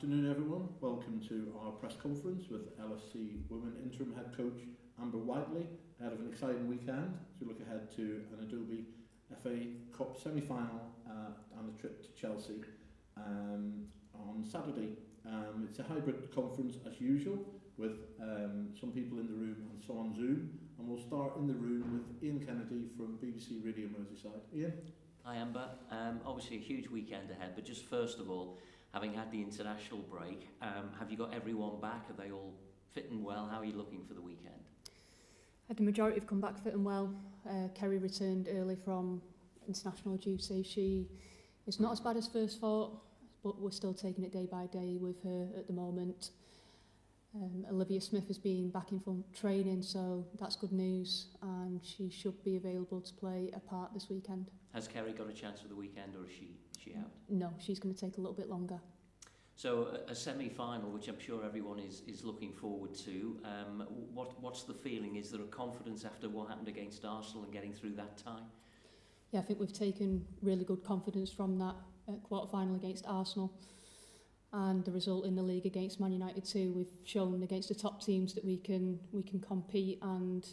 Afternoon everyone, welcome to our press conference with LFC Women interim head coach Amber Whiteley ahead of an exciting weekend as we look ahead to an Adobe FA Cup semi-final and a trip to Chelsea on Saturday. It's a hybrid conference as usual with some people in the room and some on Zoom, and we'll start in the room with Ian Kennedy from BBC Radio Merseyside. Ian? Hi Amber, obviously a huge weekend ahead, but just first of all, having had the international break, have you got everyone back? Are they all fitting well? How are you looking for the weekend? The majority have come back fitting well. Kerry returned early from international duty. It's not as bad as first thought, but we're still taking it day by day with her at the moment. Olivia Smith has been back in full training, so that's good news, and she should be available to play a part this weekend. Has Kerry got a chance for the weekend, or is she out? No, she's going to take a little bit longer. So a semi-final, which I'm sure everyone is looking forward to. What's the feeling? Is there a confidence after what happened against Arsenal and getting through that tie? Yeah, I think we've taken really good confidence from that quarter-final against Arsenal. And the result in the league against Man United too. We've shown against the top teams that we can compete, and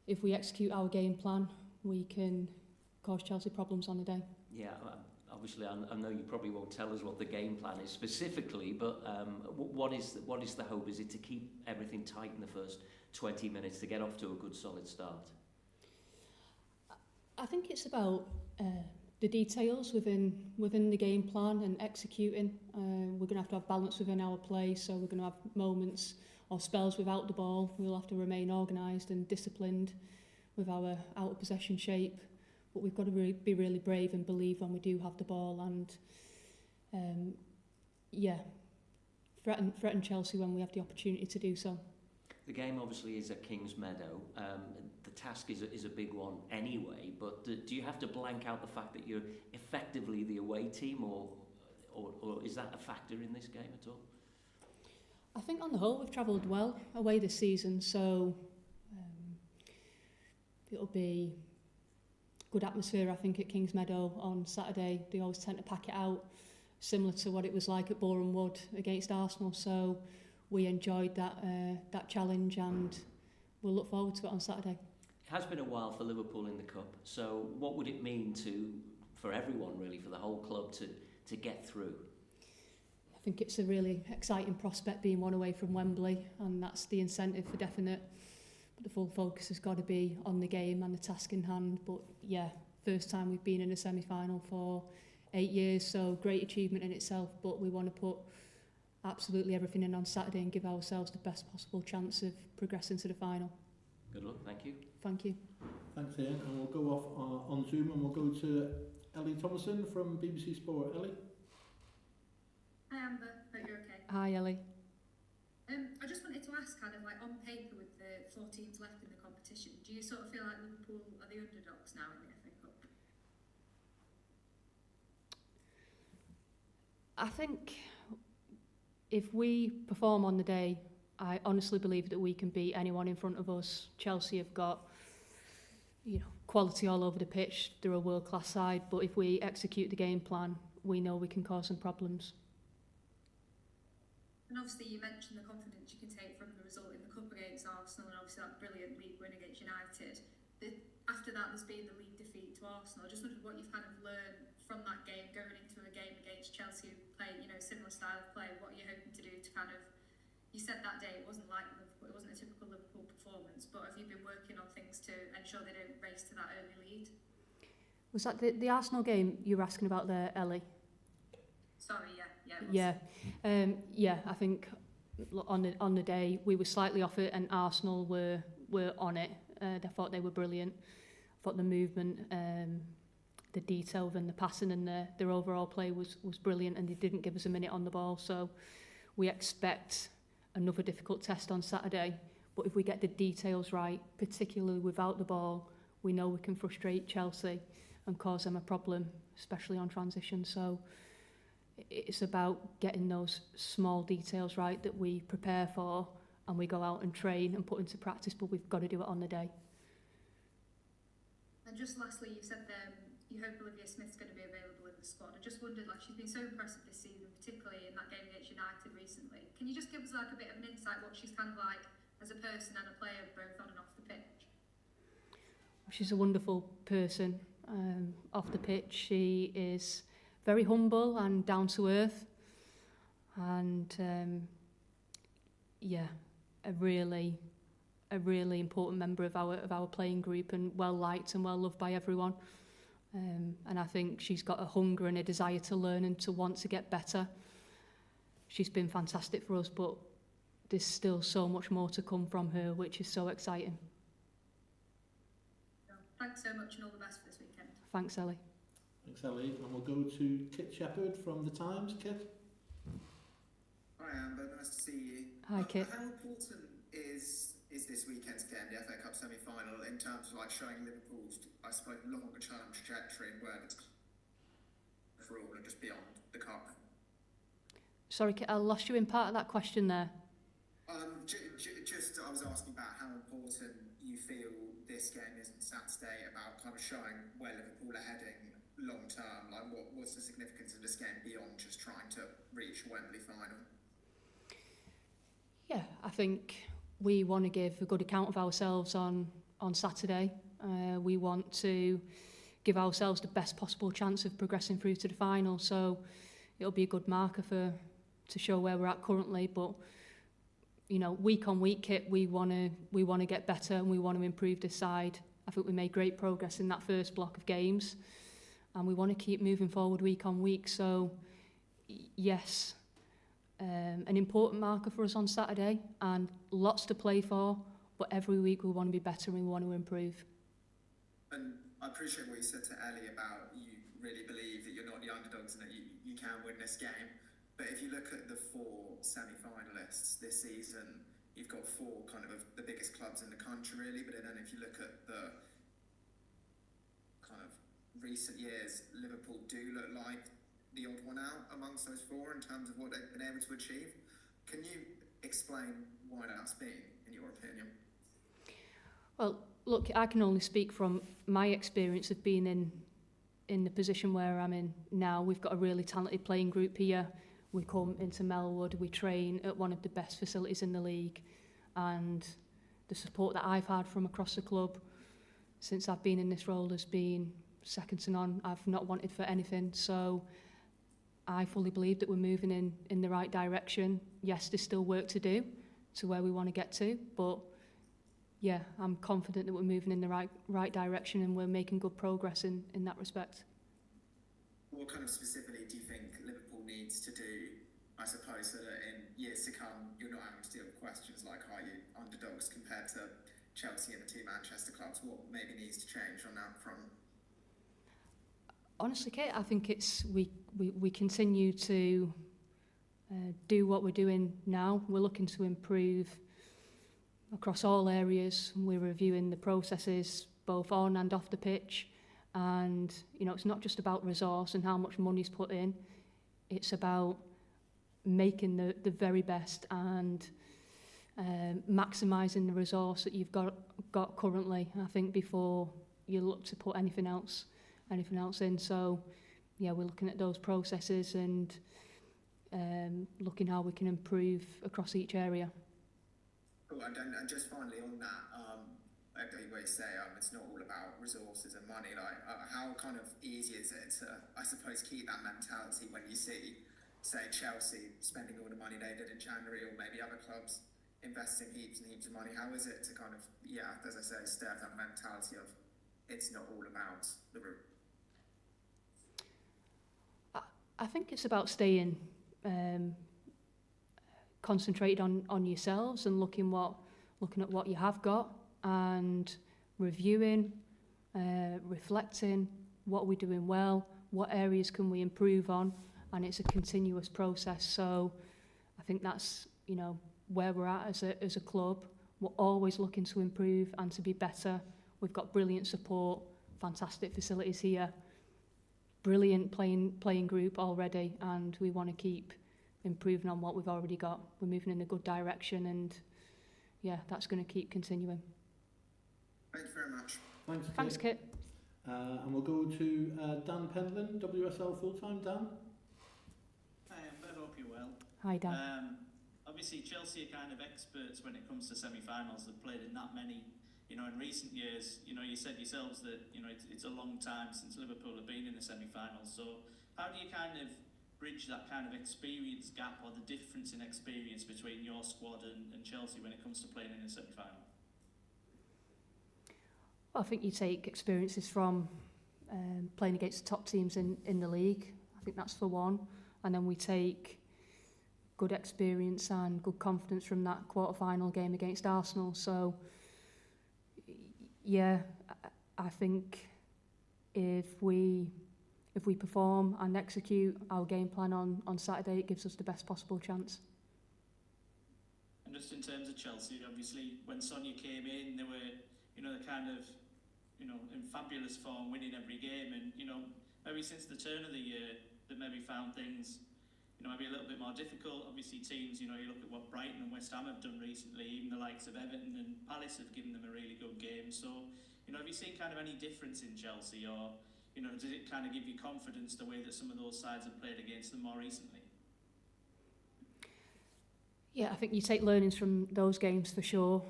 if we execute our game plan, we can cause Chelsea problems on the day. Yeah, obviously I know you probably won't tell us what the game plan is specifically, but what is the hope? Is it to keep everything tight in the first 20 minutes to get off to a good solid start? I think it's about the details within the game plan and executing. We're going to have balance within our play, so we're going to have moments or spells without the ball. We'll have to remain organised and disciplined with our out of possession shape, but we've got to be really brave and believe when we do have the ball, and threaten Chelsea when we have the opportunity to do so. The game obviously is at Kings Meadow. The task is a big one anyway, but do you have to blank out the fact that you're effectively the away team, or is that a factor in this game at all? I think on the whole we've travelled well away this season, so it'll be good atmosphere I think at Kings Meadow on Saturday. They always tend to pack it out, similar to what it was like at Boreham Wood against Arsenal, so we enjoyed that challenge and we'll look forward to it on Saturday. It has been a while for Liverpool in the Cup, so what would it mean for everyone really, for the whole club to get through? I think it's a really exciting prospect being one away from Wembley, and that's the incentive for definite. But the full focus has got to be on the game and the task in hand. But yeah, first time we've been in a semi-final for 8 years, so great achievement in itself, but we want to put absolutely everything in on Saturday and give ourselves the best possible chance of progressing to the final. Good luck, thank you. Thank you. Thanks Ian, and we'll go off on Zoom and we'll go to Ellie Thomason from BBC Sport. Ellie? Hi Amber, hope you're okay. Hi Ellie. I just wanted to ask, kind of like on paper with the 4 teams left in the competition, do you sort of feel like Liverpool are the underdogs now in the FA Cup? I think if we perform on the day, I honestly believe that we can beat anyone in front of us. Chelsea have got, quality all over the pitch. They're a world-class side, but if we execute the game plan, we know we can cause some problems. And obviously you mentioned the confidence you can take from the result in the Cup against Arsenal, and obviously that brilliant league win against United. After that there's been the league defeat to Arsenal. I just wondered what you've kind of learned from that game, going into a game against Chelsea who play, similar style of play. What are you hoping to do to kind of, you said that day it wasn't like Liverpool, it wasn't a typical Liverpool performance, but have you been working on things to ensure they don't race to that early lead? Was that the Arsenal game you were asking about there, Ellie? Sorry, yeah. I think on the day we were slightly off it and Arsenal were on it. I thought they were brilliant. I thought the movement, the detail and the passing and their overall play was brilliant, and they didn't give us a minute on the ball, so we expect another difficult test on Saturday. But if we get the details right, particularly without the ball, we know we can frustrate Chelsea and cause them a problem, especially on transition. So it's about getting those small details right that we prepare for and we go out and train and put into practice, but we've got to do it on the day. And just lastly, you said you hope Olivia Smith's going to be available in the squad. I just wondered, like, she's been so impressive this season, particularly in that game against United recently. Can you just give us like a bit of an insight what she's kind of like as a person and a player, both on and off the pitch? She's a wonderful person. Off the pitch, she is very humble and down to earth, and a really important member of our playing group, and well liked and well loved by everyone. And I think she's got a hunger and a desire to learn and to want to get better. She's been fantastic for us, but there's still so much more to come from her, which is so exciting. Thanks so much and all the best for this weekend. Thanks, Ellie. Thanks, Ellie. And we'll go to Kit Shepherd from The Times. Kit? Hi Amber, nice to see you. Hi, Kit. How important is this weekend's game, the FA Cup semi-final, in terms of like showing Liverpool's, I suppose, longer term trajectory and where it's for all and just beyond the cup? Sorry, Kit, I lost you in part of that question there. Just I was asking about how important you feel this game is on Saturday, about kind of showing where Liverpool are heading long term. Like, what's the significance of this game beyond just trying to reach Wembley final? Yeah, I think we want to give a good account of ourselves on Saturday. We want to give ourselves the best possible chance of progressing through to the final. So it'll be a good marker to show where we're at currently. But you know, week on week, Kit, we want to get better and we want to improve this side. I think we made great progress in that first block of games, and we want to keep moving forward week on week. So yes, an important marker for us on Saturday, and lots to play for, but every week we want to be better and we want to improve. And I appreciate what you said to Ellie about you really believe that you're not the underdogs and that you can win this game. But if you look at the 4 semi-finalists this season, you've got 4 kind of the biggest clubs in the country really, but then if you look at the kind of recent years, Liverpool do look like the odd one out amongst those 4 in terms of what they've been able to achieve. Can you explain why that's been, in your opinion? Well, look, I can only speak from my experience of being in the position where I'm in now. We've got a really talented playing group here. We come into Melwood, we train at one of the best facilities in the league, and the support that I've had from across the club since I've been in this role has been second to none. I've not wanted for anything, so I fully believe that we're moving in the right direction. Yes, there's still work to do to where we want to get to, but yeah, I'm confident that we're moving in the right direction and we're making good progress in that respect. What kind of specifically do you think Liverpool needs to do, I suppose, so that in years to come you're not having to deal with questions like, are you underdogs compared to Chelsea and the 2 Manchester clubs? What maybe needs to change on that front? Honestly, Kate, I think it's we continue to do what we're doing now. We're looking to improve across all areas. We're reviewing the processes both on and off the pitch. And, you know, it's not just about resource and how much money's put in. It's about making the very best and maximising the resource that you've got currently, I think, before you look to put anything else in. So, yeah, we're looking at those processes and looking how we can improve across each area. Cool. And just finally on that, I agree with what you say, it's not all about resources and money. Like, how kind of easy is it to, I suppose, keep that mentality when you see, say, Chelsea spending all the money they did in January, or maybe other clubs investing heaps and heaps of money? How is it to kind of, yeah, as I say, stir that mentality of it's not all about the route? I think it's about staying concentrated on yourselves and looking at what you have got and reviewing, reflecting what we're doing well, what areas can we improve on, and it's a continuous process. So I think that's, you know, where we're at as a club. We're always looking to improve and to be better. We've got brilliant support, fantastic facilities here, brilliant playing group already, and we want to keep improving on what we've already got. We're moving in a good direction, and yeah, that's going to keep continuing. Thank you very much. Thanks, Kit. And we'll go to Dan Pendlin, WSL full-time. Dan? Hi, Amber, hope you're well. Hi, Dan. Obviously, Chelsea are kind of experts when it comes to semi-finals. They've played in that many, in recent years. You said yourselves that, it's a long time since Liverpool have been in the semi-finals. So how do you kind of bridge that kind of experience gap or the difference in experience between your squad and Chelsea when it comes to playing in a semi-final? Well, I think you take experiences from playing against the top teams in the league. I think that's for one. And then we take good experience and good confidence from that quarter-final game against Arsenal. So, yeah, I think if we perform and execute our game plan on Saturday, it gives us the best possible chance. And just in terms of Chelsea, obviously, when Sonia came in, they were, the kind of, in fabulous form, winning every game. And, maybe since the turn of the year, they maybe found things, maybe a little bit more difficult. Obviously, teams, you look at what Brighton and West Ham have done recently, even the likes of Everton and Palace have given them a really good game. So, have you seen kind of any difference in Chelsea, or, does it kind of give you confidence the way that some of those sides have played against them more recently? Yeah, I think you take learnings from those games for sure.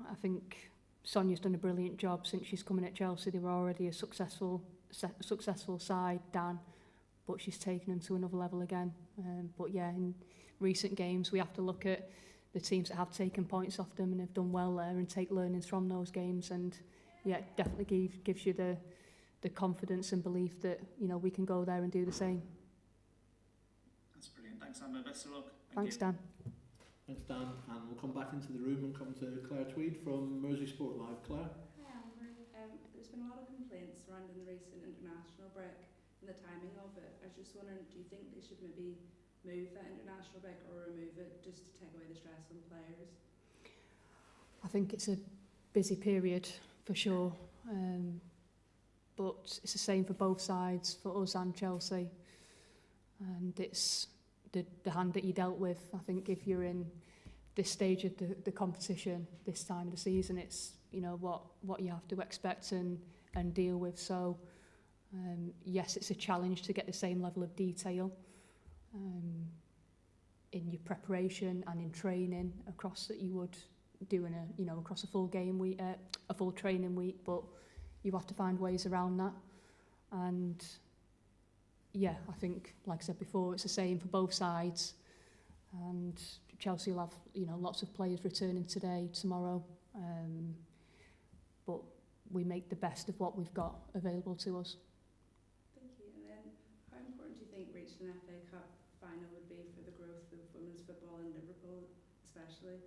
I think Sonia's done a brilliant job since she's coming at Chelsea. They were already a successful side, Dan, but she's taken them to another level again. But yeah, in recent games, we have to look at the teams that have taken points off them and have done well there and take learnings from those games. And yeah, it definitely gives you the confidence and belief that, we can go there and do the same. That's brilliant. Thanks, Amber. Best of luck. Thanks, Dan. Thanks, Dan. And we'll come back into the room and come to Claire Tweed from Mersey Sport Live. Claire? Hi, Amber. There's been a lot of complaints surrounding the recent international break and the timing of it. I was just wondering, do you think they should maybe move that international break or remove it just to take away the stress on players? I think it's a busy period for sure, but it's the same for both sides, for us and Chelsea, and it's the hand that you dealt with. I think if you're in this stage of the competition, this time of the season, it's what you have to expect and deal with. So yes, it's a challenge to get the same level of detail in your preparation and in training across that you would do in across a full game week, a full training week, but you have to find ways around that. And yeah, I think, like I said before, it's the same for both sides. And Chelsea will have, lots of players returning today, tomorrow. But we make the best of what we've got available to us. Thank you. And then, how important do you think reaching an FA Cup final would be for the growth of women's football in Liverpool, especially?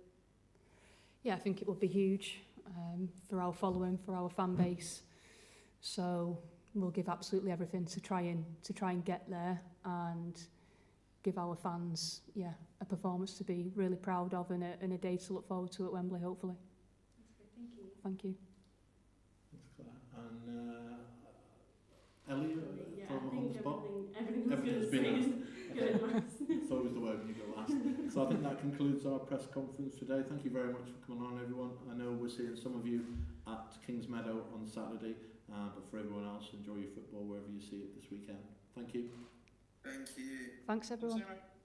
Yeah, I think it would be huge for our following, for our fan base. So we'll give absolutely everything to try and get there and give our fans, a performance to be really proud of and a day to look forward to at Wembley, hopefully. That's great. Thank you. Thank you. Thanks, Claire. And Ellie, Yeah, from I on think the spot? everything's been good. asked. It's always the way when you go last. So I think that concludes our press conference today. Thank you very much for coming on, everyone. I know we're seeing some of you at Kings Meadow on Saturday, but for everyone else, enjoy your football wherever you see it this weekend. Thank you. Thank you. Thanks, everyone. Thanks, Sarah.